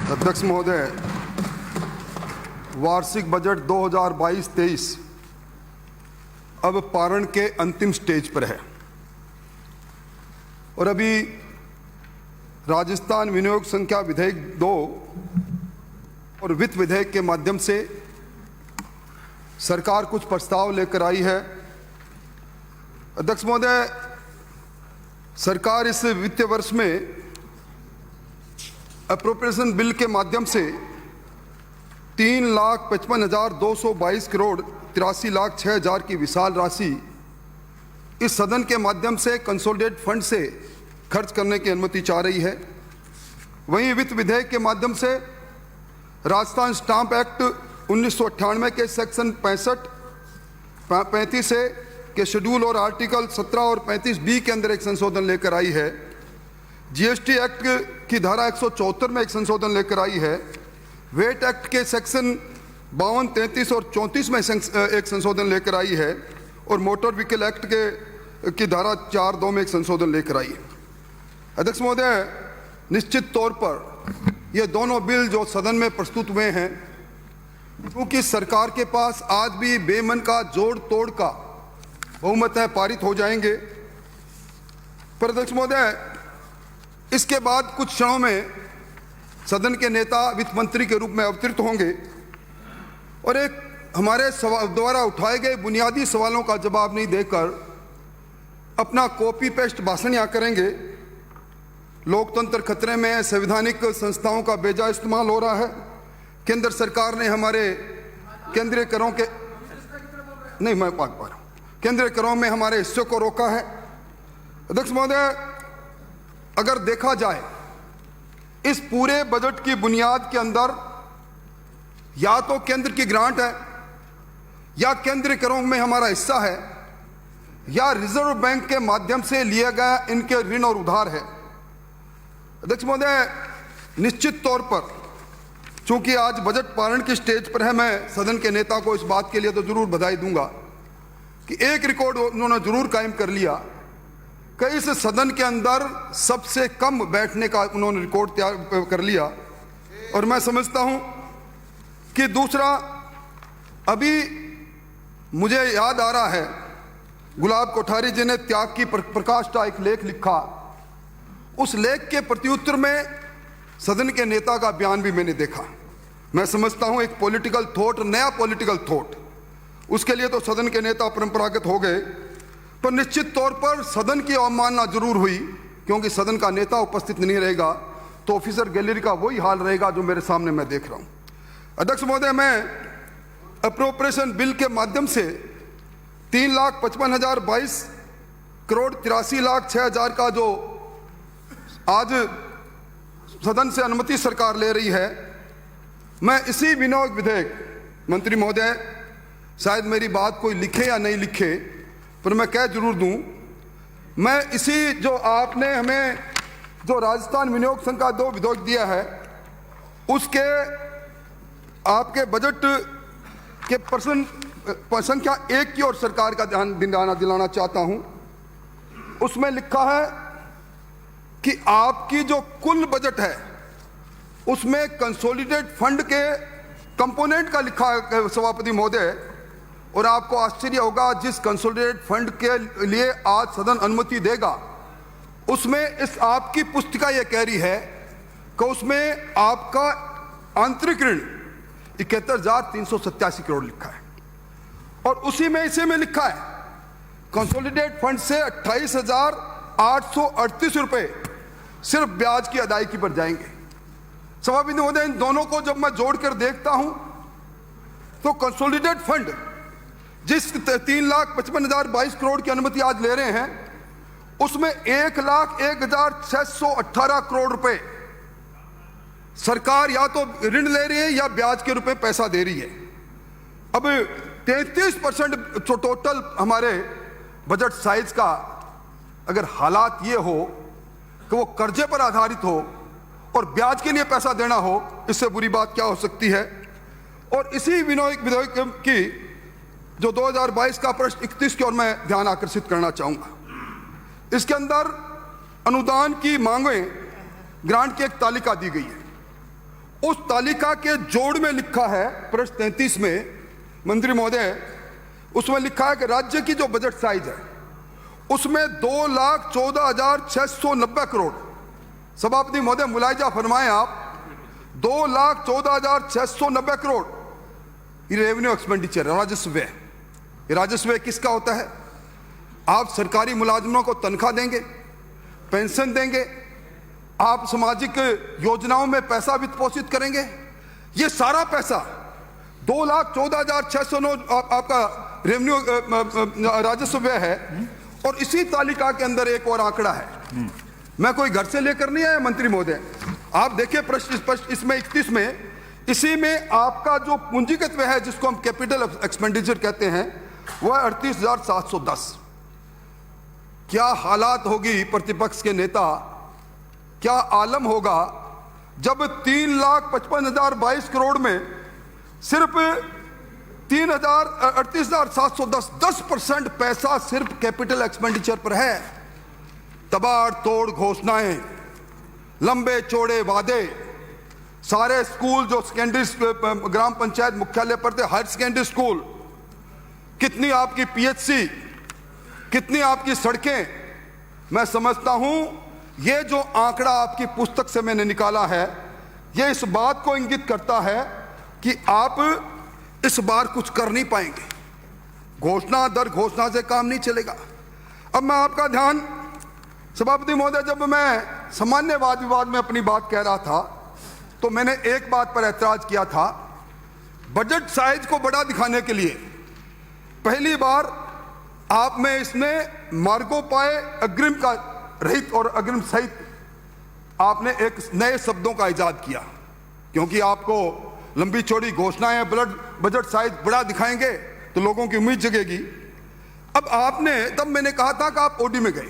अध्यक्ष महोदय, वार्षिक बजट 2022-23 अब पारण के अंतिम स्टेज पर है और अभी राजस्थान विनियोग संख्या विधेयक 2 और वित्त विधेयक के माध्यम से सरकार कुछ प्रस्ताव लेकर आई है। अध्यक्ष महोदय, सरकार इस वित्तीय वर्ष में अप्रोप्रिएशन बिल के माध्यम से 3,55,222 करोड़ 83,06,000 की विशाल राशि इस सदन के माध्यम से कंसोलिडेटेड फंड से खर्च करने की अनुमति चाह रही है। वहीं वित्त विधेयक के माध्यम से राजस्थान स्टाम्प एक्ट 1998 के सेक्शन 35 से के शेड्यूल और आर्टिकल 17 और 35B के अंदर एक संशोधन लेकर आई है। जीएसटी एक्ट की धारा 174 में एक संशोधन लेकर आई है। वेट एक्ट के सेक्शन 52, 33 और 34 में एक संशोधन लेकर आई है और मोटर व्हीकल एक्ट की धारा 4(2) में एक संशोधन लेकर आई है। अध्यक्ष महोदय, निश्चित तौर पर ये दोनों बिल जो सदन में प्रस्तुत हुए हैं, क्योंकि सरकार के पास आज भी बेमन का जोड़ तोड़ का बहुमत है, पारित हो जाएंगे। पर अध्यक्ष महोदय, इसके बाद कुछ क्षणों में सदन के नेता वित्त मंत्री के रूप में अवतरित होंगे और एक हमारे द्वारा उठाए गए बुनियादी सवालों का जवाब नहीं देकर अपना कॉपी पेस्ट भाषण यहाँ करेंगे। लोकतंत्र खतरे में है, संवैधानिक संस्थाओं का बेजा इस्तेमाल हो रहा है। केंद्र सरकार ने हमारे केंद्रीय करों के नहीं मैं पा रहा हूँ केंद्रीय करों में हमारे हिस्से को रोका है। अध्यक्ष महोदय, अगर देखा जाए इस पूरे बजट की बुनियाद के अंदर या तो केंद्र की ग्रांट है, या केंद्रीय करों में हमारा हिस्सा है, या रिजर्व बैंक के माध्यम से लिया गया इनके ऋण और उधार है। अध्यक्ष महोदय, निश्चित तौर पर चूंकि आज बजट पारण की स्टेज पर है, मैं सदन के नेता को इस बात के लिए तो जरूर बधाई दूंगा कि एक रिकॉर्ड उन्होंने जरूर कायम कर लिया कि इस सदन के अंदर सबसे कम बैठने का उन्होंने रिकॉर्ड तैयार कर लिया। और मैं समझता हूं कि दूसरा, अभी मुझे याद आ रहा है गुलाब कोठारी जी ने त्याग की प्रकाष्ठा एक लेख लिखा। उस लेख के प्रत्युत्तर में सदन के नेता का बयान भी मैंने देखा। मैं समझता हूं एक पॉलिटिकल थॉट, नया पॉलिटिकल थॉट, उसके लिए तो सदन के नेता परंपरागत हो गए, पर निश्चित तौर पर सदन की अवमानना जरूर हुई, क्योंकि सदन का नेता उपस्थित नहीं रहेगा तो ऑफिसर गैलरी का वही हाल रहेगा जो मेरे सामने मैं देख रहा हूं। अध्यक्ष महोदय, मैं अप्रोप्रिएशन बिल के माध्यम से 3,55,022 करोड़ 83,06,000 का जो आज सदन से अनुमति सरकार ले रही है, मैं इसी विनियोग विधेयक, मंत्री महोदय शायद मेरी बात कोई लिखे या नहीं लिखे, पर मैं कह जरूर दूं, मैं इसी जो आपने हमें जो राजस्थान विनियोग संख्या 2 विधेयक दिया है, उसके आपके बजट के प्रश्न संख्या 1 की ओर सरकार का ध्यान दिलाना चाहता हूं। उसमें लिखा है कि आपकी जो कुल बजट है उसमें कंसोलिडेटेड फंड के कंपोनेंट का लिखा है सभापति महोदय, और आपको आश्चर्य होगा जिस कंसोलिडेटेड फंड के लिए आज सदन अनुमति देगा उसमें इस आपकी पुस्तिका यह कह रही है कि उसमें आपका आंतरिक ऋण 71,387 करोड़ लिखा है, और उसी में इसी में लिखा है कंसोलिडेटेड फंड से 28,838 रुपए सिर्फ ब्याज की अदायगी पर जाएंगे। सभापति महोदय, इन दोनों को जब मैं जोड़कर देखता हूं तो कंसोलिडेटेड फंड जिस 3,55,022 करोड़ की अनुमति आज ले रहे हैं, उसमें 1,01,618 करोड़ रुपए सरकार या तो ऋण ले रही है या ब्याज के रुपए पैसा दे रही है। अब 33% टोटल हमारे बजट साइज का अगर हालात ये हो कि वो कर्जे पर आधारित हो और ब्याज के लिए पैसा देना हो, इससे बुरी बात क्या हो सकती है। और इसी विधेयक की जो 2022 का प्रश्न 31 की ओर मैं ध्यान आकर्षित करना चाहूंगा। इसके अंदर अनुदान की मांगें, ग्रांट की एक तालिका दी गई है उस तालिका के जोड़ में लिखा है पृष्ठ 33 में मंत्री महोदय, उसमें लिखा है कि राज्य की जो बजट साइज है उसमें 2,14,690 करोड़, सभापति महोदय मुलायजा फरमाएं आप, 2,14,690 करोड़ ये रेवेन्यू एक्सपेंडिचर, राजस्व व्यय। ये राजस्व व्यय किसका होता है? आप सरकारी मुलाजिमों को तनख्वाह देंगे, पेंशन देंगे, आप सामाजिक योजनाओं में पैसा वित्त पोषित करेंगे, ये सारा पैसा 2,14,609 आपका रेवेन्यू राजस्व व्यय है। और इसी तालिका के अंदर एक और आंकड़ा है, मैं कोई घर से लेकर नहीं आया मंत्री महोदय, आप देखिए प्रश्न इसमें 31 में, इसी में आपका जो पूंजीगत व्यय है जिसको हम कैपिटल एक्सपेंडिचर कहते हैं वह 38,710। क्या हालात होगी प्रतिपक्ष के नेता, क्या आलम होगा जब 3,55,022 करोड़ में सिर्फ 38,710, 10% पैसा सिर्फ कैपिटल एक्सपेंडिचर पर है। तबाड़ तोड़ घोषणाएं, लंबे चौड़े वादे, सारे स्कूल जो सेकेंडरी ग्राम पंचायत मुख्यालय पर थे, हायर सेकेंडरी स्कूल, कितनी आपकी पीएचसी, कितनी आपकी सड़कें। मैं समझता हूं ये जो आंकड़ा आपकी पुस्तक से मैंने निकाला है ये इस बात को इंगित करता है कि आप इस बार कुछ कर नहीं पाएंगे, घोषणा दर घोषणा से काम नहीं चलेगा। अब मैं आपका ध्यान, सभापति महोदय, जब मैं सामान्य वाद विवाद में अपनी बात कह रहा था तो मैंने एक बात पर ऐतराज किया था, बजट साइज को बड़ा दिखाने के लिए पहली बार आप में इसमें मार्गोपाय अग्रिम का रहित और अग्रिम सहित आपने एक नए शब्दों का इजाद किया, क्योंकि आपको लंबी चौड़ी घोषणाएं बजट साइज बड़ा दिखाएंगे तो लोगों की उम्मीद जगेगी। अब आपने, तब मैंने कहा था कि आप ओडी में गए,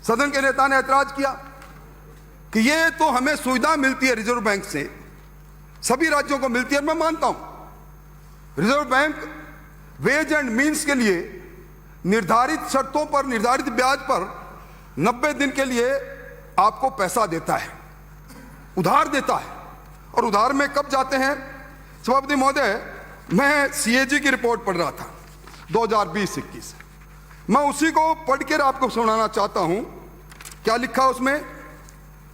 सदन के नेता ने ऐतराज किया कि ये तो हमें सुविधा मिलती है रिजर्व बैंक से, सभी राज्यों को मिलती है। मैं मानता हूं reserve bank ways and means के लिए निर्धारित शर्तों पर, निर्धारित ब्याज पर 90 दिन के लिए आपको पैसा देता है, उधार देता है। और उधार में कब जाते हैं सभापति महोदय, मैं सीएजी की रिपोर्ट पढ़ रहा था 2020-21, मैं उसी को पढ़कर आपको सुनाना चाहता हूं। क्या लिखा उसमें?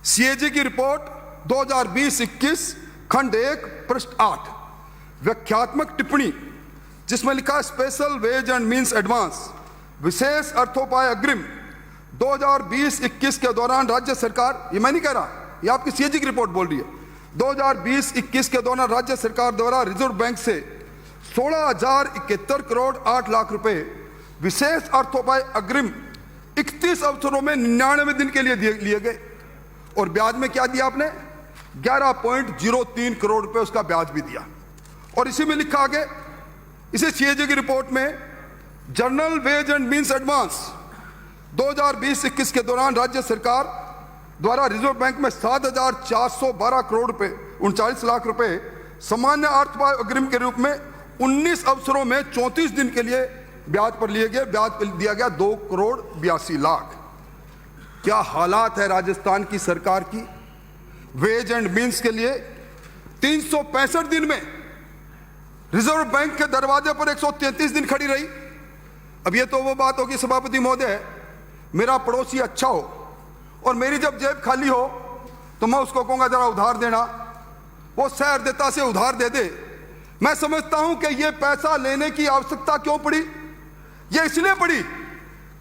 सीएजी की रिपोर्ट 2020-21 खंड 1 पृष्ठ 8, व्याख्यात्मक टिप्पणी, जिसमें लिखा special ways and means advance, विशेष अर्थोपाय अग्रिम 2020-21 के दौरान राज्य सरकार, ये मैं नहीं कह रहा, ये आपकी सीएजी की रिपोर्ट बोल रही है, 2020-21 के दौरान राज्य सरकार द्वारा रिजर्व बैंक से 16,071 करोड़ 8 लाख रुपए विशेष अर्थोपाय अग्रिम 31 अवसरों में 99 दिन के लिए लिए गए। और ब्याज में क्या दिया आपने? 11.03 करोड़ रुपए उसका ब्याज भी दिया। और इसी में लिखा आगे, इसी सीएजी की रिपोर्ट में general ways and means advance 2020-21 के दौरान राज्य सरकार द्वारा रिजर्व बैंक में 7,412 करोड़ रुपए 39 लाख रुपए सामान्य अर्थोपाय अग्रिम के रूप में 19 अवसरों में 34 दिन के लिए ब्याज पर लिए गए। ब्याज पर दिया गया 2 करोड़ 82 लाख। क्या हालात है राजस्थान की सरकार की? वेज एंड मीन्स के लिए 365 दिन में रिजर्व बैंक के दरवाजे पर 133 दिन खड़ी रही। अब ये तो वो बात होगी सभापति महोदय, मेरा पड़ोसी अच्छा हो और मेरी जब जेब खाली हो तो मैं उसको कहूंगा जरा उधार देना, वो सहृदयता से उधार दे दे। मैं समझता हूं कि ये पैसा लेने की आवश्यकता क्यों पड़ी? ये इसलिए पड़ी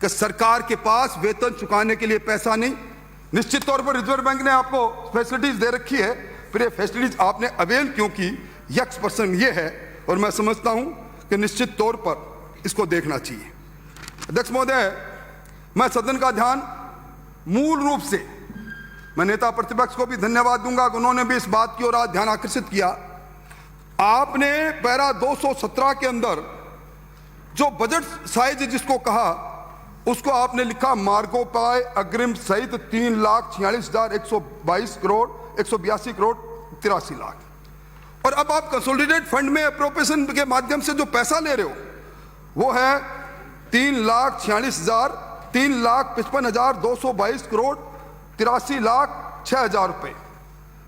कि सरकार के पास वेतन चुकाने के लिए पैसा नहीं। निश्चित तौर पर रिजर्व बैंक ने आपको फैसिलिटीज दे रखी है, फिर ये फैसिलिटीज आपने अवेल क्यों की, यक्स पर्सन ये है। और मैं समझता हूं कि निश्चित तौर पर इसको देखना चाहिए। अध्यक्ष महोदय, मैं सदन का ध्यान मूल रूप से, मैं नेता प्रतिपक्ष को भी धन्यवाद दूंगा कि उन्होंने भी इस बात की ओर आज ध्यान आकर्षित किया। आपने पैरा 217 के अंदर जो बजट साइज जिसको कहा, उसको आपने लिखा मार्गोपाय अग्रिम सहित 3,46,122 करोड़ 182 करोड़ 83 लाख। और अब आप कंसोलिडेटेड फंड में अप्रोप्रिएशन के माध्यम से जो पैसा ले रहे हो वो है 3,55,222 करोड़ 83 लाख 6,000 रुपए।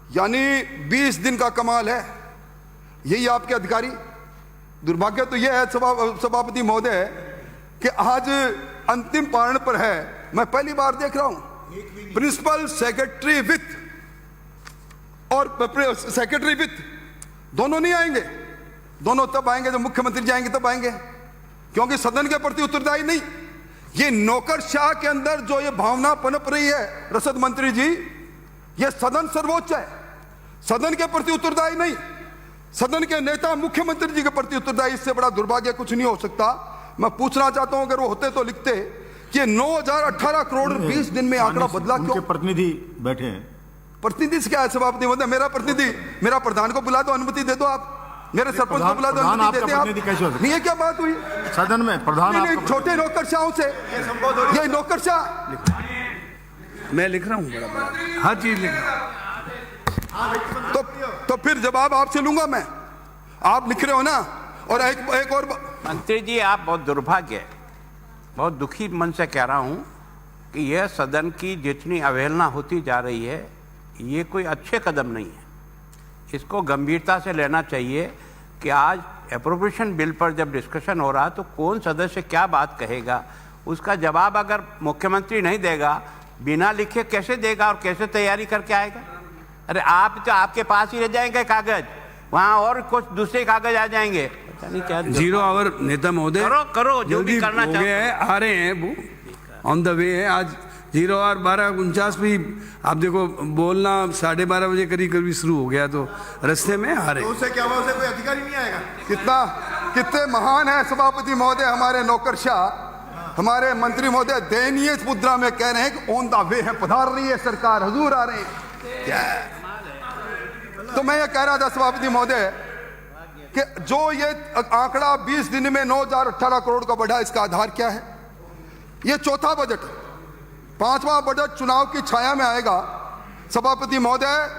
यानी 20 दिन का कमाल है। यही आपके अधिकारी। दुर्भाग्य तो यह है सभापति महोदय कि आज अंतिम पारण पर है। मैं पहली बार देख रहा हूं प्रिंसिपल सेक्रेटरी वित्त और सेक्रेटरी वित्त दोनों नहीं आएंगे। दोनों तब आएंगे जब मुख्यमंत्री जाएंगे, तब आएंगे, क्योंकि सदन के प्रति उत्तरदायी नहीं। ये नौकरशाह के अंदर जो ये भावना पनप रही है रसद मंत्री जी, ये सदन सर्वोच्च है, सदन के प्रति उत्तरदायी नहीं, सदन के नेता मुख्यमंत्री जी के प्रति उत्तरदायी। इससे बड़ा दुर्भाग्य कुछ नहीं हो सकता। मैं पूछना चाहता हूं, अगर वो होते तो लिखते कि 9,018 करोड़ 20 दिन में आंकड़ा बदला क्यों? प्रतिनिधि बैठे हैं। प्रतिनिधि से क्या है सभापति महोदय? मेरा प्रतिनिधि, मेरा प्रधान को बुला दो, अनुमति दे दो, आप मेरे सरपंच को बुला दो, अनुमति देते आप। नहीं, ये क्या बात हुई सदन में? प्रधान छोटे नौकरशाहों से, ये नौकरशाह मैं लिख रहा हूं, बड़ा हर चीज लिख रहा हूं। तो फिर जवाब आपसे लूंगा मैं। आप लिख रहे हो ना। और एक और मंत्री जी, आप बहुत दुर्भाग्य, बहुत दुखी मन से कह रहा हूं कि यह सदन की जितनी अवहेलना होती जा रही है, ये कोई अच्छे कदम नहीं है। इसको गंभीरता से लेना चाहिए कि आज एप्रोप्रिएशन बिल पर जब डिस्कशन हो रहा है तो कौन सदस्य क्या बात कहेगा, उसका जवाब अगर मुख्यमंत्री नहीं देगा, बिना लिखे कैसे देगा और कैसे तैयारी करके आएगा? अरे आप तो आपके पास ही रह जाएंगे कागज, वहाँ और कुछ दूसरे कागज आ जाएंगे। पता नहीं क्या 0 आवर नेता महोदय, करो जो भी करना चाहते हैं। आ रहे हैं, वो ऑन द वे है। आज 0 और 12:49 भी आप देखो, बोलना 12:30 बजे करीब शुरू हो गया, तो रास्ते में आ रहे हैं। उससे क्या हुआ? उसे कोई अधिकारी नहीं आएगा? कितने महान है सभापति महोदय हमारे नौकरशाह, हमारे मंत्री महोदय दयनीय मुद्रा में कह रहे हैं कि ऑन द वे है, पधार रही है सरकार, हुजूर आ रहे हैं। क्या तो मैं ये कह रहा था सभापति महोदय कि जो ये आंकड़ा 20 दिन में 9,018 करोड़ का बढ़ा, इसका आधार क्या है? ये चौथा बजट, 5वां बजट चुनाव की छाया में आएगा। सभापति महोदय,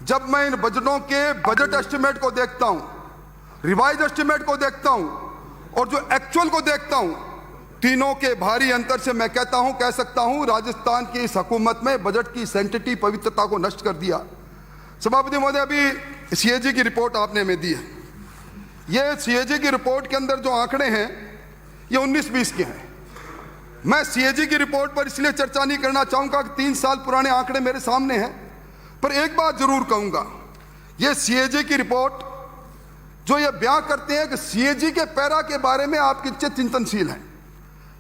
जब मैं इन बजटों के बजट एस्टिमेट को देखता हूं, रिवाइज एस्टिमेट को देखता हूं और जो एक्चुअल को देखता हूं, तीनों के भारी अंतर से मैं कह सकता हूं राजस्थान की इस हुकूमत में बजट की सेंटिटी पवित्रता को नष्ट कर दिया। सभापति महोदय, अभी सीएजी की रिपोर्ट आपने हमें दी है। ये सीएजी की रिपोर्ट के अंदर जो आंकड़े हैं ये 19-20 के हैं। मैं सीएजी की रिपोर्ट पर इसलिए चर्चा नहीं करना चाहूंगा कि 3 साल पुराने आंकड़े मेरे सामने हैं, पर एक बात जरूर कहूंगा, ये सीएजी की रिपोर्ट जो ये बयां करते हैं कि सीएजी के पैरा के बारे में आप कितने चिंतनशील हैं।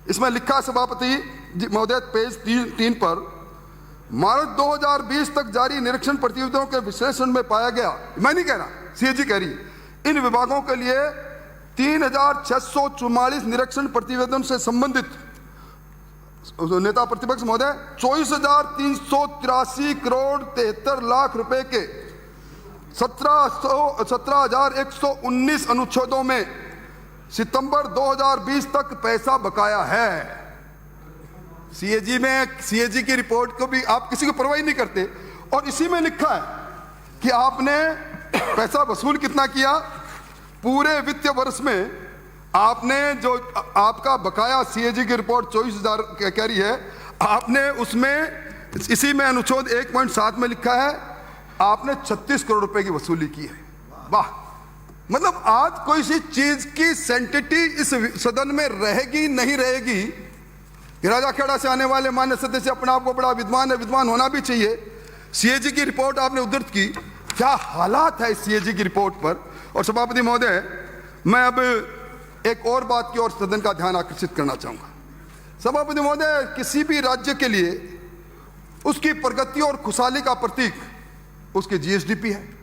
इसमें लिखा सभापति महोदय पेज 3 पर, मार्च 2020 तक जारी निरीक्षण प्रतिवेदनों के विश्लेषण में पाया गया, मैं नहीं कह रहा, सीएजी कह रही, इन विभागों के लिए 3,644 निरीक्षण प्रतिवेदन से संबंधित नेता प्रतिपक्ष महोदय 24,383 करोड़ 73 लाख रुपए के 17,119 अनुच्छेदों में सितंबर 2020 तक पैसा बकाया है। सीएजी में, सीएजी की रिपोर्ट को भी आप किसी को परवाह नहीं करते, और इसी में लिखा है कि आपने पैसा वसूल कितना किया पूरे वित्तीय वर्ष में। आपने जो आपका बकाया सीएजी की रिपोर्ट 24,000 कह रही है, आपने उसमें इसी में अनुच्छेद 1.7 में लिखा है आपने 36 करोड़ रुपए की वसूली की है। वाह, मतलब आज कोई सी चीज की सेंटिटी इस सदन में रहेगी नहीं रहेगी। राजाखेड़ा से आने वाले मान्य सदस्य अपने आप को बड़ा विद्वान है, विद्वान होना भी चाहिए। सीएजी की रिपोर्ट आपने उद्धृत की, क्या हालात है इस सीएजी की रिपोर्ट पर। और सभापति महोदय, मैं अब एक और बात की ओर सदन का ध्यान आकर्षित करना चाहूंगा। सभापति महोदय, किसी भी राज्य के लिए उसकी प्रगति और खुशहाली का प्रतीक उसकी जीएसडीपी है।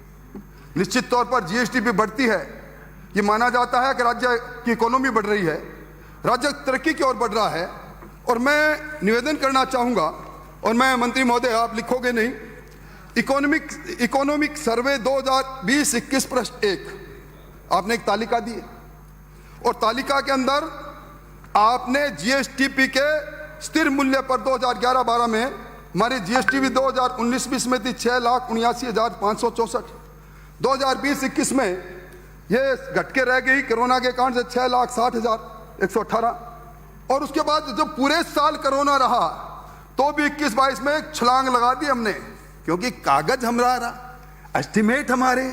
निश्चित तौर पर जीएसडीपी बढ़ती है, ये माना जाता है कि राज्य की इकोनॉमी बढ़ रही है, राज्य तरक्की की ओर बढ़ रहा है। और मैं निवेदन करना चाहूंगा, और मैं मंत्री महोदय आप लिखोगे नहीं, इकोनॉमिक सर्वे 2020-21 प्रश्न 1 आपने एक तालिका दी है, और तालिका के अंदर आपने जीएसटीपी के स्थिर मूल्य पर 2011-12 में हमारी जीएसटीपी 2019-20 में थी 6,79,564। 2020-21 में ये घट के रह गई कोरोना के कारण से 6,60,118। और उसके बाद जब पूरे साल कोरोना रहा तो भी 21-22 में छलांग लगा दी हमने, क्योंकि कागज हमरा रहा, एस्टिमेट हमारे,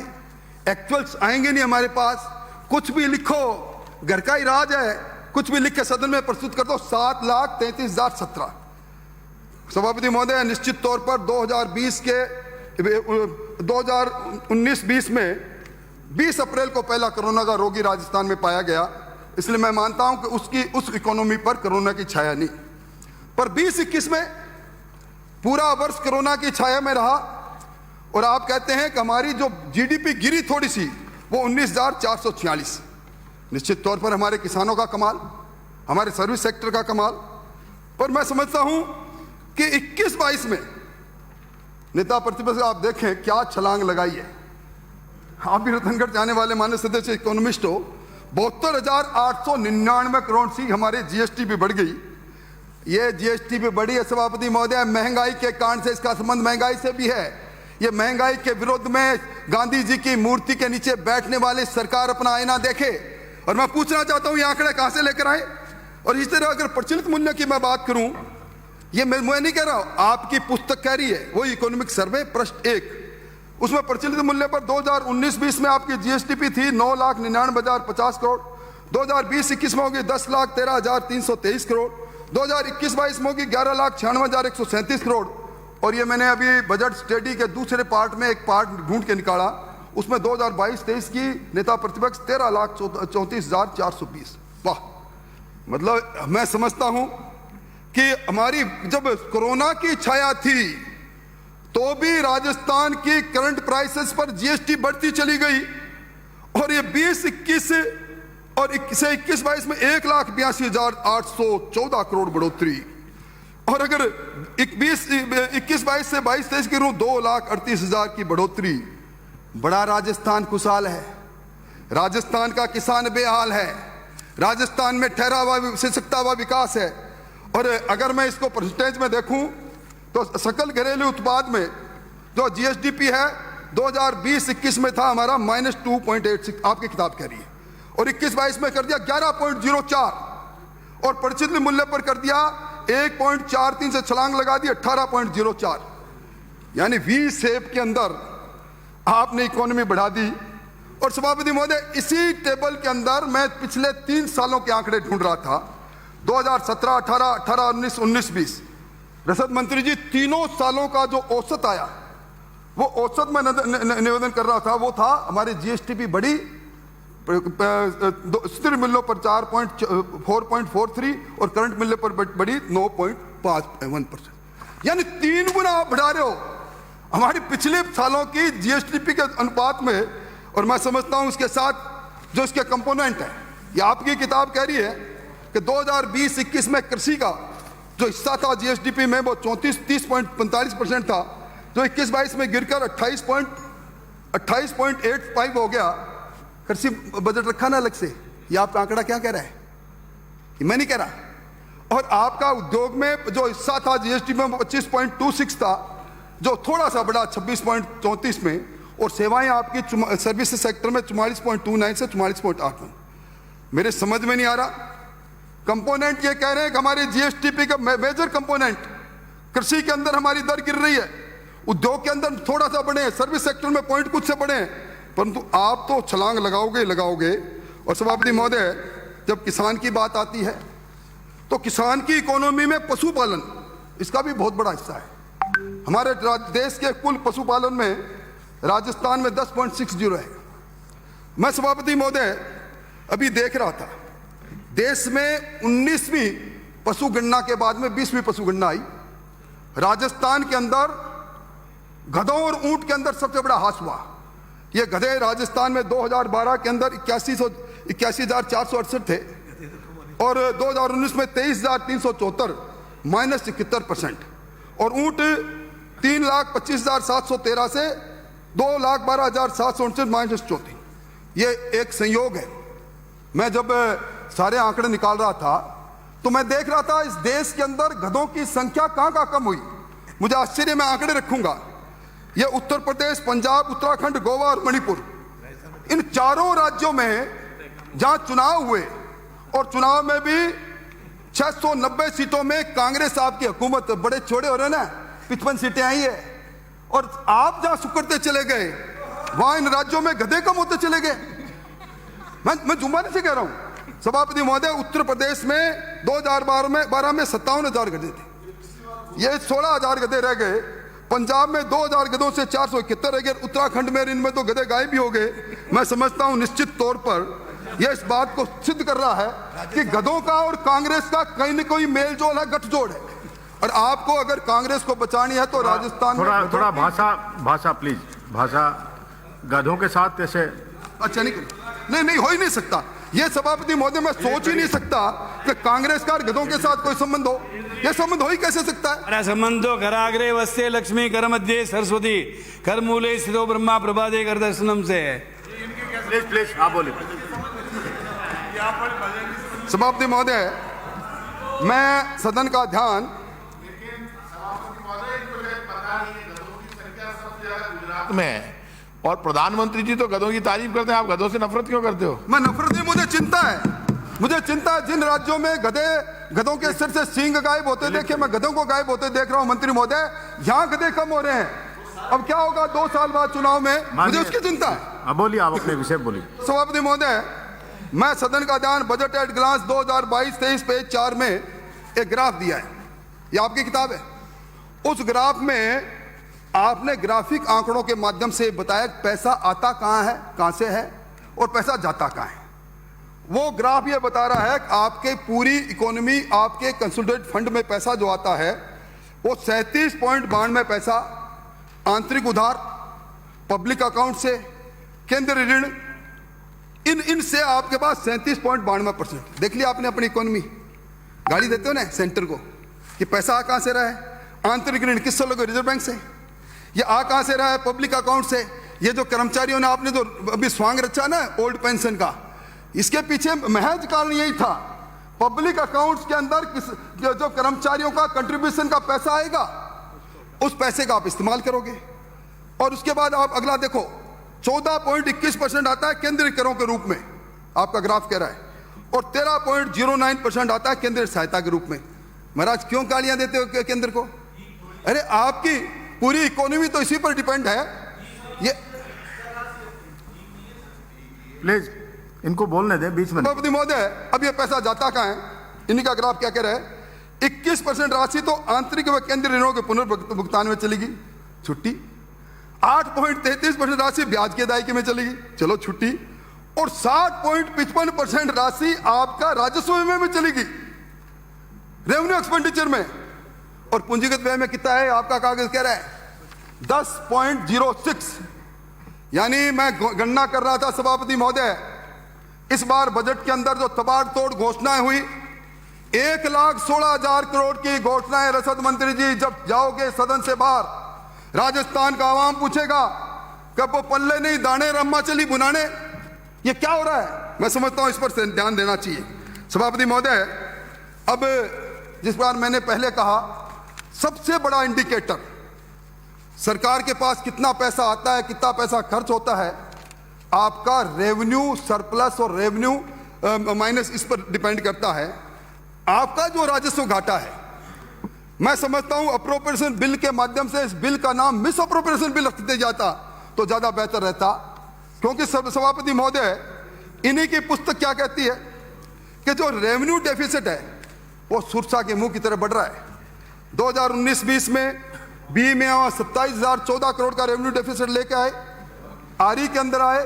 एक्चुअल्स आएंगे नहीं हमारे पास। कुछ भी लिखो, घर का ही राज है, कुछ भी लिख के सदन में प्रस्तुत कर दो। 7,33,017। सभापति महोदय, निश्चित तौर पर 2019-20 में 20 अप्रैल को पहला कोरोना का रोगी राजस्थान में पाया गया, इसलिए मैं मानता हूं कि उस इकोनॉमी पर कोरोना की छाया नहीं, पर 20-21 में पूरा वर्ष कोरोना की छाया में रहा। और आप कहते हैं कि हमारी जो जीडीपी गिरी थोड़ी सी, वो 19,446। निश्चित तौर पर हमारे किसानों का कमाल, हमारे सर्विस सेक्टर का कमाल, पर मैं समझता हूं कि 21-22 में नेता प्रतिपक्ष आप देखें क्या छलांग लगाई है। आप भी रतनगढ़ जाने वाले माननीय सदस्य इकोनॉमिस्ट हो। 72,899 करोड़ सी हमारे जीएसटी भी बढ़ गई। ये जीएसटी भी बढ़ी है सभापति महोदय, महंगाई के कारण से। इसका संबंध महंगाई से भी है। ये महंगाई के विरोध में गांधी जी की मूर्ति के नीचे बैठने वाली सरकार अपना आईना देखे। और मैं पूछना चाहता हूं ये आंकड़े कहां से लेकर आए। और इस तरह अगर प्रचलित मूल्य की मैं बात करूं, ये मैं नहीं कह रहा हूं, आपकी पुस्तक कह रही है, वो इकोनॉमिक सर्वे पृष्ठ 1, उसमें प्रचलित मूल्य पर 2019-20 में आपकी जीएसटीपी थी 9,99,050 करोड़। 2020-21 में होगी 10,13,323 करोड़। 2021-22 में होगी 11,96,137 करोड़। और ये मैंने अभी बजट स्टडी के दूसरे पार्ट में एक पार्ट ढूंढ के निकाला, उसमें 2022-23 की नेता प्रतिपक्ष 13,34,420। वाह, मतलब मैं समझता हूं कि हमारी जब कोरोना की छाया थी तो भी राजस्थान की करंट प्राइसेस पर जीएसटी बढ़ती चली गई। और ये 20-21 और 21-22 में 1,82,814 करोड़ बढ़ोतरी। और अगर 21-22 से 22-23 की रूं 2,38,000 की बढ़ोतरी। बड़ा राजस्थान खुशहाल है, राजस्थान का किसान बेहाल है, राजस्थान में ठहरा हुआ सशक्ता हुआ विकास है। और अगर मैं इसको परसेंटेज में देखूं तो सकल घरेलू उत्पाद में जो जीएसडीपी है 2020-21 में था हमारा -2.86, आपकी किताब कह रही है, और 21-22 में कर दिया 11.04, और प्रचलित मूल्य पर कर दिया 1.43 से छलांग लगा दी 18.04। यानी वी शेप के अंदर आपने इकोनॉमी बढ़ा दी। और सभापति महोदय, इसी टेबल के अंदर मैं पिछले 3 सालों के आंकड़े ढूंढ रहा था, 2017, 18, 19, 20। रसद मंत्री जी, तीनों सालों का जो औसत आया, वो औसत में निवेदन कर रहा था, वो था हमारे जीएसटी बढ़ी स्थिर मूल्यों पर 4.43 और करंट मूल्य पर बढ़ी 9.51%। यानी 3 गुना आप बढ़ा रहे हो हमारी पिछले सालों की जीएसटी के अनुपात में। और मैं समझता हूं इसके साथ जो इसके कंपोनेंट है, ये आपकी किताब कह रही है कि 2020-21 में कृषि का जो हिस्सा था जीएसडीपी में वो 30.45% था, जो 21-22 में गिरकर 28.85 हो गया। कृषि बजट रखा ना अलग से, ये आपका आंकड़ा क्या कह रहा है, ये मैं नहीं कह रहा। और आपका उद्योग में जो हिस्सा था जीएसटी में 25.26 था, जो थोड़ा सा बढ़ा 26.34 में, और सेवाएं आपकी सर्विस सेक्टर में 44.29 से 44.81। मेरे समझ में नहीं आ रहा। कंपोनेंट ये कह रहे हैं कि हमारे जीएसटीपी का मेजर कंपोनेंट कृषि के अंदर हमारी दर गिर रही है, उद्योग के अंदर थोड़ा सा बढ़े, सर्विस सेक्टर में पॉइंट कुछ से बढ़े, परंतु आप तो छलांग लगाओगे। और सभापति महोदय, जब किसान की बात आती है तो किसान की इकोनॉमी में पशुपालन इसका भी बहुत बड़ा हिस्सा है। हमारे देश के कुल पशुपालन में राजस्थान में 10.60 है। मैं सभापति महोदय अभी देख रहा था, देश में 19वीं पशु गणना के बाद में 20वीं पशु गणना आई। राजस्थान के अंदर गधों और ऊंट के अंदर सबसे बड़ा हास हुआ। ये गधे राजस्थान में 2012 के अंदर 81,468 थे, और 2019 में 23,374 -71%, और ऊंट 3,25,713 से 2,12,769 -34। ये एक संयोग है। मैं जब सारे आंकड़े निकाल रहा था तो मैं देख रहा था इस देश के अंदर गधों की संख्या कहां कम हुई। मुझे आश्चर्य, मैं आंकड़े रखूंगा। ये उत्तर प्रदेश, पंजाब, उत्तराखंड, गोवा और मणिपुर, इन चारों राज्यों में जहां चुनाव हुए, और चुनाव में भी 690 सीटों में कांग्रेस आपकी हुकूमत, बड़े छोड़े हो रहे ना, 55 सीटें आई है। और आप जहां सुकड़ते चले गए वहां इन राज्यों में गधे कम होते चले गए। मैं जुम्मन से कह रहा हूं सभापति महोदय, उत्तर प्रदेश में 2012 में 57,000 गधे थे, ये 16,000 गधे रह गए। पंजाब में 2,000 गधों से 471 रह गए। उत्तराखंड में इनमें तो गधे गायब भी हो गए। मैं समझता हूं निश्चित तौर पर यह इस बात को सिद्ध कर रहा है कि गधों का और कांग्रेस का कहीं न कोई मेल जोल है, गठजोड़ है। और आपको अगर कांग्रेस को बचानी है तो राजस्थान में थोड़ा भाषा प्लीज, भाषा गधों के साथ कैसे? अच्छा नहीं हो ही नहीं सकता ये सभापति महोदय। मैं सोच ही नहीं सकता कि कांग्रेस का गधों के साथ कोई संबंध हो। यह संबंध हो ही कैसे सकता है? संबंधो कराग्रे वस्ते लक्ष्मी कर मध्य सरस्वती कर मूले स्थितो ब्रह्मा प्रभादे कर दर्शनम से है। प्लीज आप बोलिए। सभापति महोदय, मैं सदन का ध्यान में, और प्रधानमंत्री जी तो गधों की तारीफ करते हैं, आप गधों से नफरत क्यों करते हो? मैं नफरत नहीं, मुझे चिंता है जिन राज्यों में गधों के सिर से सींग गायब होते देखे, मैं गधों को गायब होते देख रहा हूं मंत्री महोदय। यहां गधे कम हो रहे हैं। अब क्या होगा 2 साल बाद चुनाव में, मुझे उसकी चिंता है। अब बोलिए, आप अपने विषय बोलिए। सभापति महोदय, मैं सदन का ध्यान बजट एट ग्लांस 2022-23 पेज 4 में एक ग्राफ दिया है, ये आपकी किताब है। उस ग्राफ में आपने ग्राफिक आंकड़ों के माध्यम से बताया पैसा आता कहां है, कहां से है और पैसा जाता कहां है। वो ग्राफ ये बता रहा है कि आपके पूरी इकोनॉमी, आपके कंसोलिडेटेड फंड में पैसा जो आता है वो 37.92 पैसा आंतरिक उधार, पब्लिक अकाउंट से, केंद्रीय ऋण, इन से आपके पास 37.92%। देख लिया आपने अपनी इकोनॉमी, गाड़ी देते हो ना सेंटर को कि पैसा कहां से रहा है, आंतरिक ऋण किससे लोगे, रिजर्व बैंक से। ये कहां से रहा है, पब्लिक अकाउंट से। ये जो कर्मचारियों ने आपने जो अभी स्वांग रचा ना ओल्ड पेंशन का, इसके पीछे महज कारण यही था, पब्लिक अकाउंट्स के अंदर जो कर्मचारियों का कंट्रीब्यूशन का पैसा आएगा उस पैसे का आप इस्तेमाल करोगे। और उसके बाद आप अगला देखो, 14.21% आता है केंद्रीय करों के रूप में, आपका ग्राफ कह रहा है, और 13.09% आता है केंद्रीय सहायता के रूप में। महाराज क्यों गालियां देते हो केंद्र को? अरे आपकी पूरी इकोनॉमी तो इसी पर डिपेंड है। ये प्लीज इनको बोलने दे बीच में। सभापति महोदय, अब ये पैसा जाता कहां है? इन्हीं का ग्राफ क्या कह रहा है, 21% राशि तो आंतरिक व केंद्रीय ऋणों के पुनर्भुगतान में चलेगी, छुट्टी। 8.33% राशि ब्याज की अदायगी में चलेगी, चलो छुट्टी। और 60.55% राशि आपका राजस्व में चलेगी, रेवेन्यू एक्सपेंडिचर में। और पूंजीगत व्यय में कितना है? आपका कागज कह रहा है 10.06। यानी मैं गणना कर रहा था सभापति महोदय, इस बार बजट के अंदर जो तबाड़तोड़ घोषणाएं हुई, 1,16,000 करोड़ की घोषणाएं। रसद मंत्री जी, जब जाओगे सदन से बाहर, राजस्थान का आवाम पूछेगा कब वो पल्ले नहीं दाने रम्मा चली बुनाने, ये क्या हो रहा है? मैं समझता हूं इस पर ध्यान देना चाहिए। सभापति महोदय, अब जिस बार मैंने पहले कहा, सबसे बड़ा इंडिकेटर सरकार के पास कितना पैसा आता है, कितना पैसा खर्च होता है, आपका रेवेन्यू सरप्लस और रेवेन्यू माइनस, इस पर डिपेंड करता है। आपका जो राजस्व घाटा है, मैं समझता हूं अप्रोप्रिएशन बिल के माध्यम से इस बिल का नाम मिस अप्रोप्रिएशन बिल रख दिया जाता तो ज्यादा बेहतर रहता। क्योंकि सभापति महोदय, इन्हीं की पुस्तक क्या कहती है कि जो रेवेन्यू डेफिसिट है वो सुरसा के मुंह की तरह बढ़ रहा है। 2019-20 में बी में 27,014 करोड़ का रेवेन्यू डेफिसिट लेके आए, आरई के अंदर आए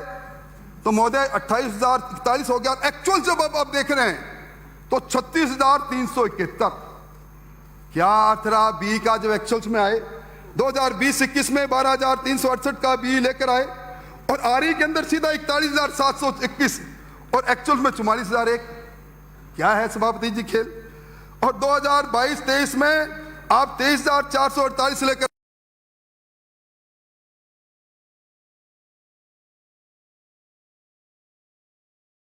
तो महोदय 28,041 हो गया। एक्चुअल जब आप देख रहे हैं तो 36,371। क्या अर्थ रहा बी का जब एक्चुअल्स में आए? 2020-21 में 12,368 का बी लेकर आए और आरई के अंदर सीधा 41,721 और एक्चुअल में 44,001। क्या है सभापति जी खेल? और 2022-23 में आप 23,448 लेकर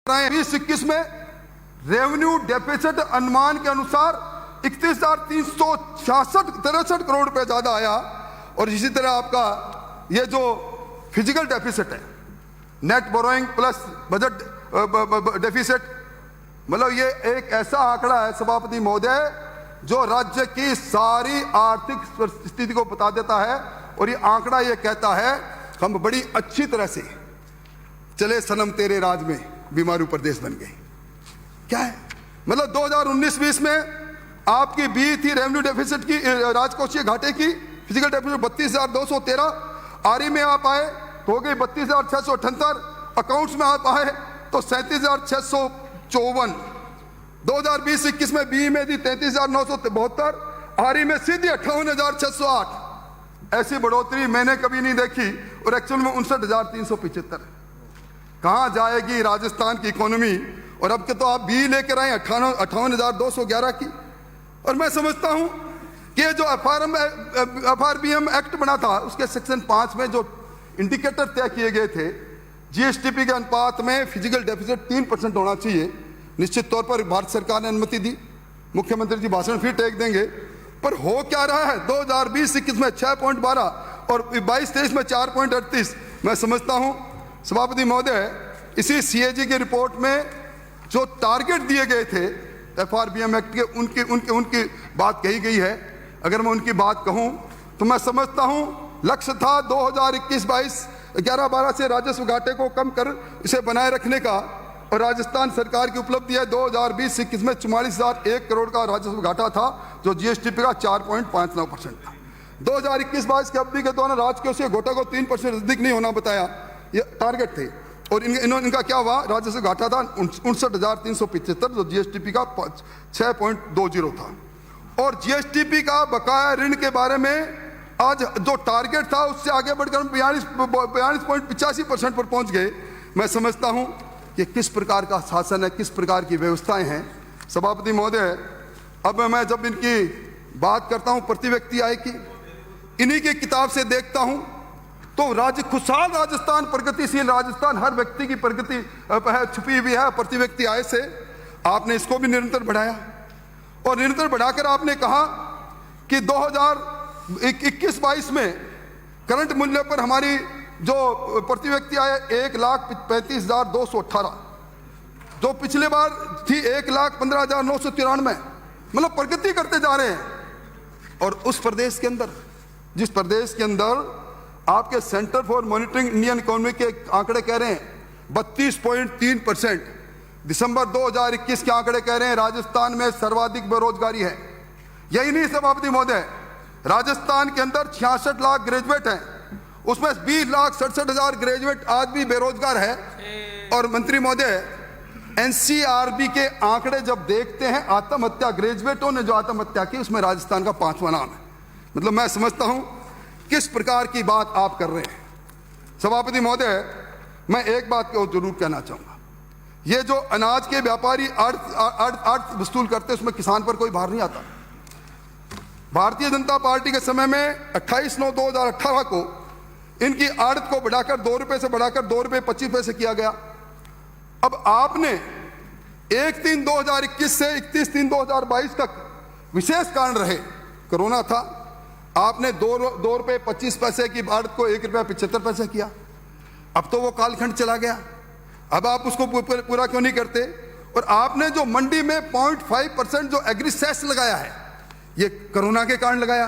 2021 में रेवेन्यू डेफिसिट अनुमान के अनुसार 31,366 करोड़ रुपए ज्यादा आया। और इसी तरह आपका ये जो फिजिकल डेफिसिट है, net borrowing plus budget deficit, मतलब ये एक ऐसा आंकड़ा है सभापति महोदय जो राज्य की सारी आर्थिक स्थिति को बता देता है। और ये आंकड़ा ये कहता है हम बड़ी अच्छी तरह से चले सनम तेरे राज में बीमारू प्रदेश बन गए। क्या है मतलब 2019-20 में आपकी बी थी रेवेन्यू डेफिसिट की, राजकोषीय घाटे की, फिजिकल डेफिसिट 32,213, आरई में आप आए तो हो गई 32,678, अकाउंट्स में आप आए तो 37,654, 2020-21 में बी में थी 33,972, आरई में सीधी 58,608। ऐसी बढ़ोतरी मैंने कभी नहीं देखी और एक्चुअल में 59,375। कहाँ जाएगी राजस्थान की इकोनॉमी? और अब के तो आप बी लेकर आए 58,211 की। और मैं समझता हूं कि ये जो FRBM एक्ट बना था उसके सेक्शन 5 में जो इंडिकेटर तय किए गए थे, GSTP के अनुपात में फिजिकल डेफिसिट 3% होना चाहिए। निश्चित तौर पर भारत सरकार ने अनुमति दी, मुख्यमंत्री जी भाषण फिर टेक देंगे, पर हो क्या रहा है 2020-21 में 6.12 और 22-23 में 4.38। मैं समझता हूं सभापति महोदय, इसी CAG की रिपोर्ट में जो टारगेट दिए गए थे FRBM एक्ट के, उनकी बात कही गई है। अगर मैं उनकी बात कहूं तो मैं समझता हूं लक्ष्य था 2021-22 11-12 से राजस्व घाटे को कम कर इसे बनाए रखने का, और राजस्थान सरकार की उपलब्धि है 2020-21 में 44,001 करोड़ का राजस्व घाटा था जो GSTP का 4.59% था। 2021-22 की अवधि के दौरान राजकोषीय घाटे को 3% अधिक नहीं होना बताया, ये टारगेट थे। और इनका क्या हुआ? राजस्व घाटा था 59,375 जो GSTP का 6.20 था। और GSTP का बकाया ऋण के बारे में आज जो टारगेट था उससे आगे बढ़कर हम 42.85% पर पहुंच गए। मैं समझता हूं कि किस प्रकार का शासन है, किस प्रकार की व्यवस्थाएं हैं। सभापति महोदय, अब मैं जब इनकी बात करता हूं प्रति व्यक्ति आय की, इन्हीं की किताब से देखता हूं तो खुशहाल राजस्थान, प्रगतिशील राजस्थान, हर व्यक्ति की प्रगति छुपी हुई है प्रति व्यक्ति आय से। आपने इसको भी निरंतर बढ़ाया और निरंतर बढ़ाकर आपने कहा कि 2021-22 में करंट मूल्य पर हमारी जो प्रति व्यक्ति आय 1,35,218, जो पिछले बार थी 1,15,993, मतलब प्रगति करते जा रहे हैं। और उस प्रदेश के अंदर, जिस प्रदेश के अंदर आपके centre for monitoring Indian economy के आंकड़े कह रहे हैं 32.3%, दिसंबर 2021 के आंकड़े कह रहे हैं राजस्थान में सर्वाधिक बेरोजगारी है। यही नहीं सभापति महोदय, राजस्थान के अंदर 66 लाख ग्रेजुएट हैं, उसमें 20,67,000 ग्रेजुएट आज भी बेरोजगार है। और मंत्री महोदय, NCRB के आंकड़े जब देखते हैं आत्महत्या, ग्रेजुएटों ने जो आत्महत्या की उसमें राजस्थान का 5वां नाम है। मतलब मैं समझता हूं किस प्रकार की बात आप कर रहे हैं। सभापति महोदय, मैं एक बात को जरूर कहना चाहूंगा, ये जो अनाज के व्यापारी अर्थ वसूल करते हैं उसमें किसान पर कोई भार नहीं आता। भारतीय जनता पार्टी के समय में 28/9/2018 को इनकी आड़त को बढ़ाकर 2 रुपए से बढ़ाकर 2 रुपए 25 पैसे किया गया। अब आपने 1/3/2021 से 31/3/2022 तक विशेष कारण रहे, कोरोना था, आपने 2 रुपए 25 पैसे की आड़त को 1 रुपया 75 पैसे किया। अब तो वो कालखंड चला गया, अब आप उसको पूरा क्यों नहीं करते? और आपने जो मंडी में 0.5% जो एग्री सेस लगाया है, ये कोरोना के कारण लगाया।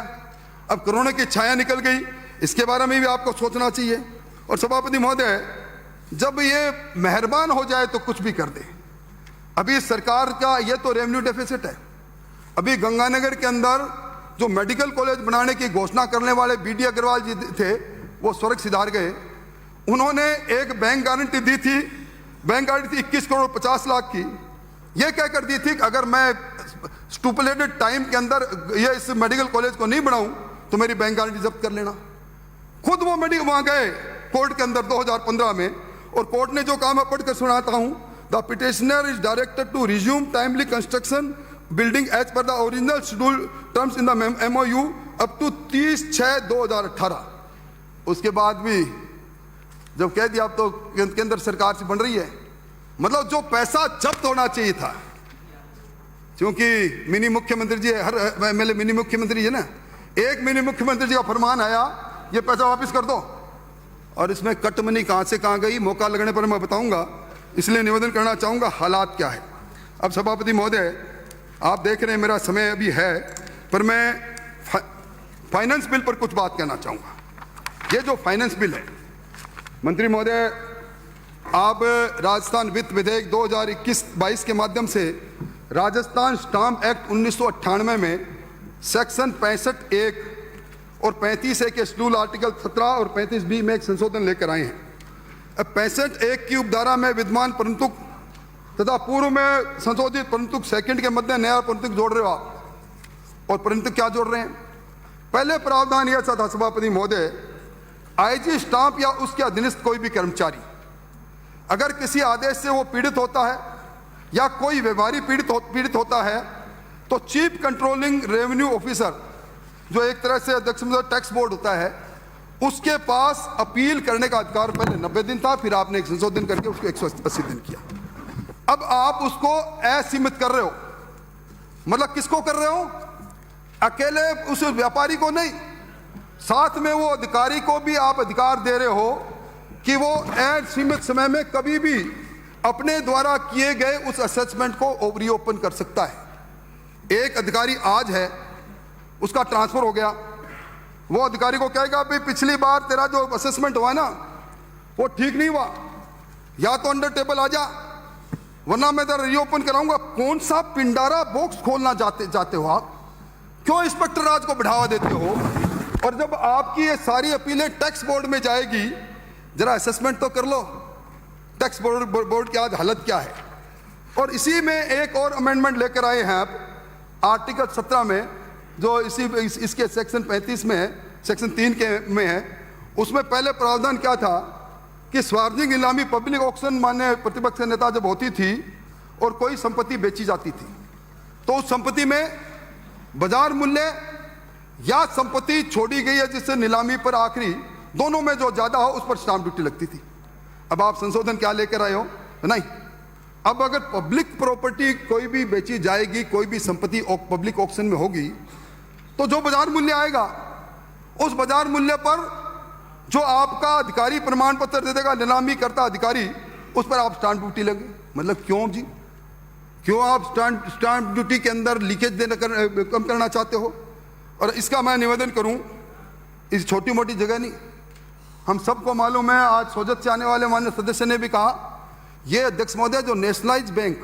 अब कोरोना की छाया निकल गई, इसके बारे में भी आपको सोचना चाहिए। और सभापति महोदय, जब ये मेहरबान हो जाए तो कुछ भी कर दे। अभी सरकार का ये तो रेवेन्यू डेफिसिट है। अभी गंगानगर के अंदर जो मेडिकल कॉलेज बनाने की घोषणा करने वाले BD अग्रवाल जी थे, वो स्वर्ग सिधार गए। उन्होंने एक बैंक गारंटी दी थी, बैंक गारंटी थी 21 करोड़ 50 लाख की। ये कहकर दी थी कि अगर मैं स्टुपुलेटेड टाइम के अंदर ये इस मेडिकल कॉलेज को नहीं बनाऊं तो मेरी बैंक गारंटी जब्त कर लेना। खुद वो मेडिकल वहां गए कोर्ट के अंदर 2015 में, और कोर्ट ने जो कहा मैं पढ़कर सुनाता हूं। The petitioner is directed to resume timely construction building as per the original schedule terms in the MOU up to 30/6/2018। उसके बाद भी जब कह दिया अब तो केंद्र सरकार से बन रही है, मतलब जो पैसा जब्त होना चाहिए था, क्योंकि मिनी मुख्यमंत्री जी हर MLA मिनी मुख्यमंत्री है ना, एक मिनी मुख्यमंत्री जी का फरमान आया ये पैसा वापस कर दो, और इसमें कट मनी कहां से कहां गई मौका लगने पर मैं बताऊंगा। इसलिए निवेदन करना चाहूंगा हालात क्या है। अब सभापति महोदय, आप देख रहे हैं मेरा समय अभी है, पर मैं फाइनेंस बिल पर कुछ बात कहना चाहूंगा। ये जो फाइनेंस बिल है, मंत्री महोदय, आप राजस्थान वित्त विधेयक 2021-22 के माध्यम से राजस्थान स्टाम्प एक्ट 1998 में सेक्शन 65(1) और 35(1) के शेड्यूल आर्टिकल 17 और 35(b) में एक संशोधन लेकर आए हैं। अब 65(1) की उपधारा में विद्यमान परंतुक तथा पूर्व में संशोधित परंतुक सेकंड के मध्य नया परंतुक जोड़ रहे हो आप। और परंतुक क्या जोड़ रहे हैं? पहले प्रावधान यह था सभापति महोदय, आईजी स्टाम्प या उसके अधीनस्थ कोई भी कर्मचारी अगर किसी आदेश से वो पीड़ित होता है या कोई व्यवहारी पीड़ित होता है तो चीफ कंट्रोलिंग रेवेन्यू ऑफिसर, जो एक तरह से अध्यक्ष टैक्स बोर्ड होता है, उसके पास अपील करने का अधिकार पहले 90 दिन था, फिर आपने एक संशोधन करके उसको 180 दिन किया। अब आप उसको असीमित कर रहे हो। मतलब किसको कर रहे हो? अकेले उस व्यापारी को नहीं, साथ में वो अधिकारी को भी आप अधिकार दे रहे हो कि वो असीमित समय में कभी भी अपने द्वारा किए गए उस असेसमेंट को रीओपन कर सकता है। एक अधिकारी आज है, उसका ट्रांसफर हो गया, वो अधिकारी को कहेगा भाई पिछली बार तेरा जो असेसमेंट हुआ ना वो ठीक नहीं हुआ, या तो अंडर टेबल आ जा वरना मैं तेरा रीओपन कराऊंगा। कौन सा पिंडारा बॉक्स खोलना जाते हो आप? क्यों इंस्पेक्टर राज को बढ़ावा देते हो? और जब आपकी ये सारी अपीलें टैक्स बोर्ड में जाएगी, जरा असेसमेंट तो कर लो टैक्स बोर्ड की आज हालत क्या है। और इसी में एक और अमेंडमेंट लेकर आए हैं आप आर्टिकल 17 में, जो इसके सेक्शन 35 में है, सेक्शन 3 के में है। उसमें पहले प्रावधान क्या था कि सार्वजनिक नीलामी पब्लिक ऑक्शन मान्य प्रतिपक्ष नेता जब होती थी और कोई संपत्ति बेची जाती थी तो उस संपत्ति में बाजार मूल्य या संपत्ति छोड़ी गई है जिससे नीलामी पर आखिरी दोनों में जो ज्यादा हो उस पर स्टाम्प ड्यूटी लगती थी। अब आप संशोधन क्या लेकर आए हो? नहीं, अब अगर पब्लिक प्रॉपर्टी कोई भी बेची जाएगी, कोई भी संपत्ति पब्लिक ऑक्शन में होगी, तो जो बाजार मूल्य आएगा उस बाजार मूल्य पर जो आपका अधिकारी प्रमाण पत्र दे देगा, नीलामी करता अधिकारी, उस पर आप स्टाम्प ड्यूटी लगे। मतलब क्यों जी? क्यों आप स्टाम्प ड्यूटी के अंदर लीकेज कम करना चाहते हो? और इसका मैं निवेदन करूं, इस छोटी मोटी जगह नहीं, हम सबको मालूम है, आज सोजत से आने वाले माननीय सदस्य ने भी कहा, ये अध्यक्ष महोदय जो नेशनलाइज बैंक,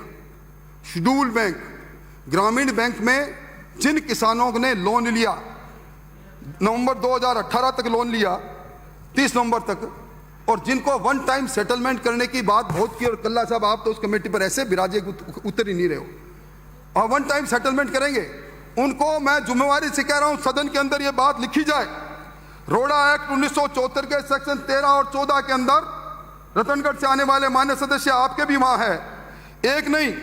शेड्यूल बैंक, ग्रामीण बैंक में जिन किसानों ने लोन लिया, नवंबर 2018 तक लोन लिया, 30 नवंबर तक, और जिनको वन टाइम सेटलमेंट करने की बात बहुत की, और कल्ला साहब आप तो उस कमेटी पर ऐसे विराजे उतर ही नहीं रहे हो, और वन टाइम सेटलमेंट करेंगे, उनको मैं जिम्मेवारी से कह रहा हूं सदन के अंदर ये बात लिखी जाए। रोड़ा एक्ट 1974 के सेक्शन 13 और 14 के अंदर, रतनगढ़ से आने वाले मान्य सदस्य आपके भी वहां है, एक नहीं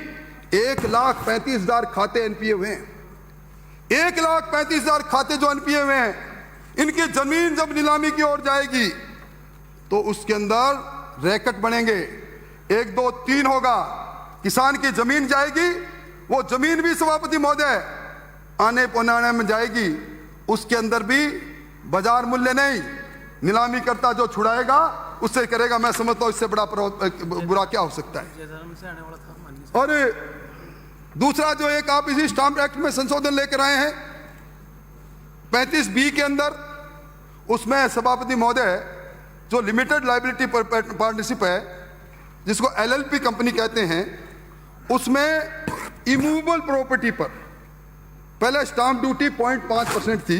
1,35,000 खाते एनपीए हुए हैं। 1,35,000 खाते जो एनपीए हुए हैं, इनकी जमीन जब नीलामी की ओर जाएगी तो उसके अंदर रैकेट बनेंगे, 1 2 3 होगा, किसान की जमीन जाएगी, वो जमीन भी सभापति महोदय आने पौने में जाएगी, उसके अंदर भी बाजार मूल्य नहीं, नीलामी करता जो छुड़ाएगा उससे करेगा। मैं समझता हूं इससे बड़ा बुरा क्या हो सकता है। और दूसरा जो एक आप इसी स्टाम्प एक्ट में संशोधन लेकर आए हैं 35(b) के अंदर, उसमें सभापति महोदय जो लिमिटेड लायबिलिटी पार्टनरशिप है, जिसको एलएलपी कंपनी कहते हैं, उसमें इमूवेबल प्रॉपर्टी पर पहले स्टाम्प ड्यूटी 0.5% थी।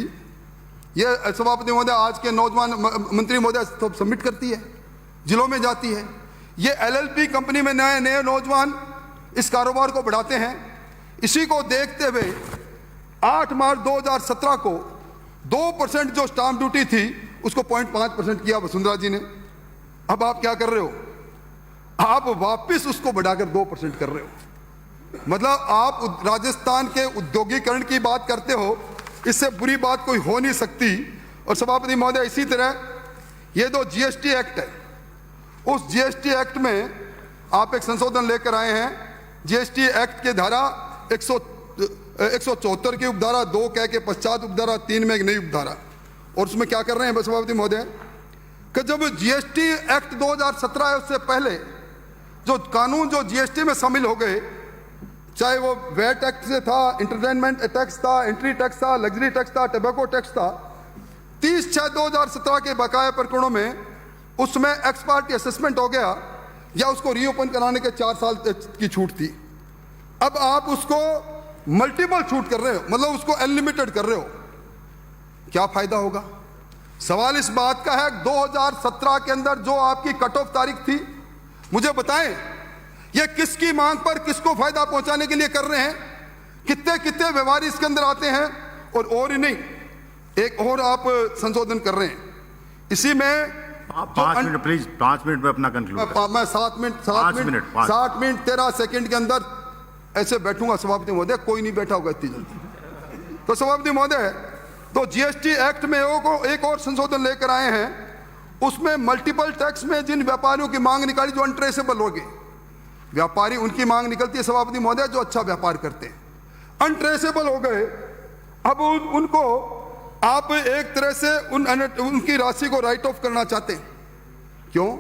ये सभापति महोदय आज के नौजवान मंत्री महोदय सब सबमिट करती है, जिलों में जाती है। ये एलएलपी कंपनी में नए नौजवान इस कारोबार को बढ़ाते हैं। इसी को देखते हुए 8 मार्च 2017 को 2% जो स्टाम्प ड्यूटी थी उसको 0.5% किया वसुंधरा जी ने। अब आप क्या कर रहे हो? आप वापस उसको बढ़ाकर 2% कर रहे हो। मतलब आप राजस्थान के उद्योगीकरण की बात करते हो, इससे बुरी बात कोई हो नहीं सकती। और सभापति महोदय इसी तरह ये जो जीएसटी एक्ट है, उस जीएसटी एक्ट में आप एक संशोधन लेकर आए हैं। जीएसटी एक्ट के धारा 174 की उपधारा 2 कह के पश्चात उपधारा 3 में एक नई उपधारा, और उसमें क्या कर रहे हैं सभापति महोदय कि जब जीएसटी एक्ट 2017 है उससे पहले जो कानून जो जीएसटी में शामिल हो गए, चाहे वो वैट एक्ट से था, एंटरटेनमेंट टैक्स था, एंट्री टैक्स था, लग्जरी टैक्स था, टोबैको टैक्स था, 30/6/2017 के बकाया प्रकरणों में उसमें एक्स पार्टी असेसमेंट हो गया या उसको रीओपन कराने के 4 साल की छूट थी। अब आप उसको मल्टीपल छूट कर रहे हो, मतलब उसको अनलिमिटेड कर रहे हो, क्या फायदा होगा? सवाल इस बात का है 2017 के अंदर जो आपकी कट ऑफ तारीख थी, मुझे बताएं ये किसकी मांग पर किसको फायदा पहुंचाने के लिए कर रहे हैं? कितने कितने व्यवहार इसके अंदर आते हैं। और ही नहीं, एक और आप संशोधन कर रहे हैं इसी में 5 मिनट प्लीज, 5 मिनट में अपना कंक्लूड। मैं 7 मिनट 13 सेकंड के अंदर ऐसे बैठूंगा सभापति महोदय, कोई नहीं बैठा होगा इतनी जल्दी। तो सभापति महोदय, तो जीएसटी एक्ट में एक और संशोधन लेकर आए हैं, उसमें मल्टीपल टैक्स में जिन व्यापारियों की मांग निकाली जो अनट्रेसेबल हो गए, व्यापारी उनकी मांग निकलती है सभापति महोदय जो अच्छा व्यापार करते हैं, अनट्रेसेबल हो गए। अब उनको आप एक तरह से उनकी राशि को राइट ऑफ करना चाहते हैं। क्यों?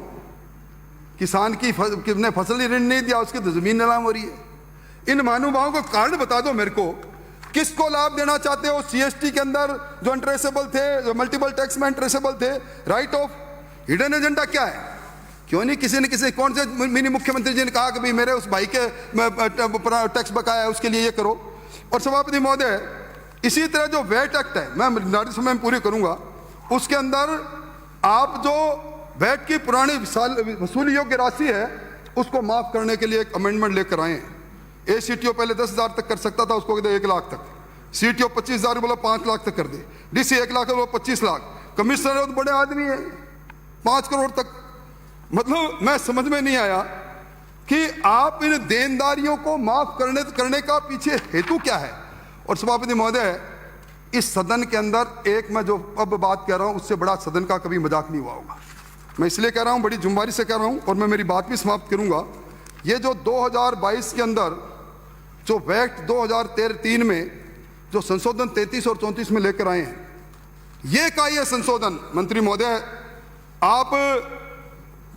किसान की ने फसली ऋण नहीं दिया, उसकी तो जमीन नीलाम हो रही है। इन महानुभावों को कारण बता दो मेरे को, किसको लाभ देना चाहते हो? सीएसटी के अंदर जो अनट्रेसेबल थे, जो मल्टीपल टैक्स में अनट्रेसेबल थे, राइट ऑफ, हिडन एजेंडा क्या है? क्यों नहीं किसी ने किसी कौन से मिनी मुख्यमंत्री जी ने कहा कि भाई मेरे उस भाई के टैक्स बकाया है उसके लिए ये करो। और सभापति महोदय, इसी तरह जो वैट एक्ट है, मैं निर्धारित समय में पूरी करूंगा, उसके अंदर आप जो वैट की पुरानी वसूली योग्य राशि है उसको माफ करने के लिए एक अमेंडमेंट लेकर आए हैं। एसीटीओ पहले 10,000 तक कर सकता था, उसको दे 1 लाख तक, सीटीओ 25,000 बोला 5 लाख तक कर दे, डीसी 1 लाख बोला 25 लाख, कमिश्नर तो बड़े आदमी है 5 करोड़ तक। मतलब मैं समझ में नहीं आया कि आप इन देनदारियों को माफ करने का पीछे हेतु क्या है। और सभापति महोदय, इस सदन के अंदर एक मैं जो अब बात कह रहा हूं उससे बड़ा सदन का कभी मजाक नहीं हुआ होगा। मैं इसलिए कह रहा हूं, बड़ी जुम्बारी से कह रहा हूं, और मैं मेरी बात भी समाप्त करूंगा। ये जो 2022 के अंदर जो वैट 2003 में जो संशोधन 33 और 34 में लेकर आए हैं, ये का ये संशोधन मंत्री महोदय आप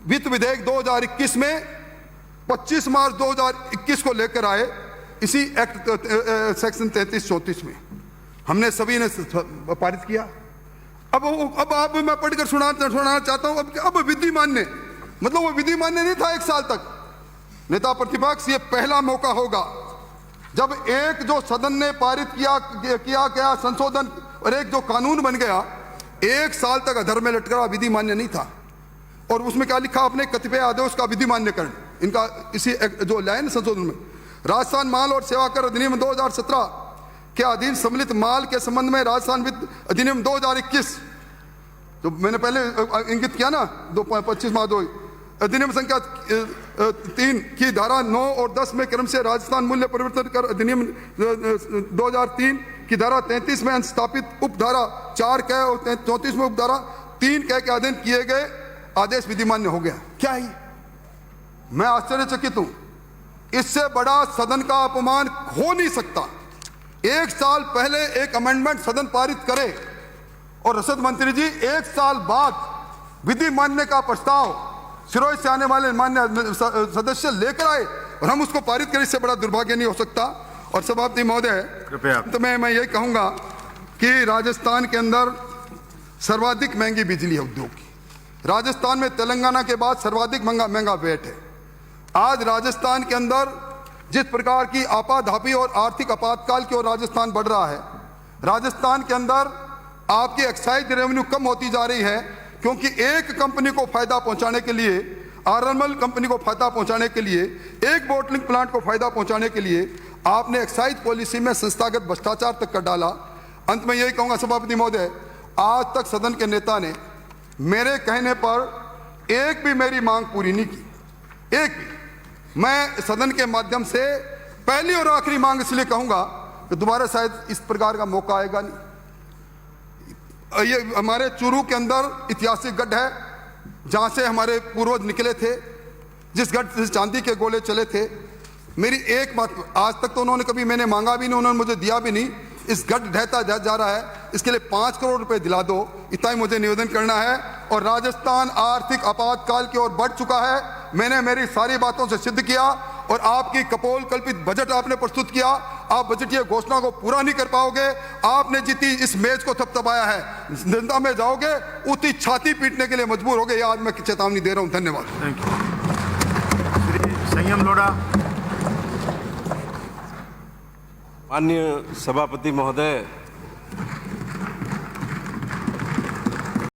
वित्त विधेयक 2021 में 25 मार्च 2021 को लेकर आए, इसी एक्ट सेक्शन 33-34 में हमने सभी ने पारित किया। अब आप मैं पढ़कर सुनाना चाहता हूं। अब विधिमान्य, मतलब वो विधिमान्य नहीं था 1 साल तक। नेता प्रतिपक्ष, ये पहला मौका होगा जब एक जो सदन ने पारित किया गया संशोधन और एक जो कानून बन गया 1 साल तक अधर में लटका, विधिमान्य नहीं था। और उसमें क्या लिखा आपने? कतिपय आदेश का विधिमान्यकरण, इनका इसी जो लाइन संशोधन में राजस्थान माल और सेवा कर अधिनियम 2017 के अधीन सम्मिलित माल के संबंध में राजस्थान वित्त अधिनियम 2021 जो मैंने पहले इंगित किया ना, 25 माह 2 अधिनियम संख्या 3 की धारा 9 और 10 में क्रम से राजस्थान मूल्य परिवर्तन कर अधिनियम 2003 की धारा 33 में स्थापित उपधारा 4 क और 34 में उपधारा 3 क के अधीन किए गए आदेश विधिमान्य हो गया। क्या है? मैं आश्चर्यचकित हूं। इससे बड़ा सदन का अपमान हो नहीं सकता। 1 साल पहले एक अमेंडमेंट सदन पारित करे और रसद मंत्री जी 1 साल बाद विधि मानने का प्रस्ताव सिरोही से आने वाले मान्य सदस्य लेकर आए और हम उसको पारित करें, इससे बड़ा दुर्भाग्य नहीं हो सकता। और सभापति महोदय, कृपया तो मैं यही कहूंगा कि राजस्थान के अंदर सर्वाधिक महंगी बिजली है उद्योग की। राजस्थान में तेलंगाना के बाद सर्वाधिक महंगा वेट है। आज राजस्थान के अंदर जिस प्रकार की आपाधापी और आर्थिक आपातकाल की ओर राजस्थान बढ़ रहा है, राजस्थान के अंदर आपकी एक्साइज रेवेन्यू कम होती जा रही है क्योंकि एक कंपनी को फायदा पहुंचाने के लिए, आरएमएल कंपनी को फायदा पहुंचाने के लिए, एक बोटलिंग प्लांट को फायदा पहुंचाने के लिए आपने एक्साइज पॉलिसी में संस्थागत भ्रष्टाचार तक कर डाला। अंत में यही कहूंगा सभापति महोदय, आज तक सदन के नेता ने मेरे कहने पर एक भी मेरी मांग पूरी नहीं की, एक भी। मैं सदन के माध्यम से पहली और आखिरी मांग इसलिए कहूंगा कि दोबारा शायद इस प्रकार का मौका आएगा नहीं। ये हमारे चूरू के अंदर ऐतिहासिक गढ़ है जहां से हमारे पूर्वज निकले थे, जिस गढ़ से चांदी के गोले चले थे। मेरी एक बात, आज तक तो उन्होंने कभी मैंने मांगा भी नहीं, उन्होंने मुझे दिया भी नहीं। इस गढ़ ढहता जा रहा है, इसके लिए 5 करोड़ रुपए दिला दो, इतना ही मुझे निवेदन करना है। और राजस्थान आर्थिक आपातकाल की ओर बढ़ चुका है। मैंने मेरी सारी बातों से सिद्ध किया और आपकी कपोल कल्पित बजट आपने प्रस्तुत किया। आप बजटीय घोषणा को पूरा नहीं कर पाओगे। आपने जितनी इस मैच को थपथपाया है, जनता में जाओगे उतनी छाती पीटने के लिए मजबूर हो गए। आज मैं चेतावनी दे रहा हूं। धन्यवाद। Thank you. श्री संयम लोढ़ा। माननीय सभापति महोदय,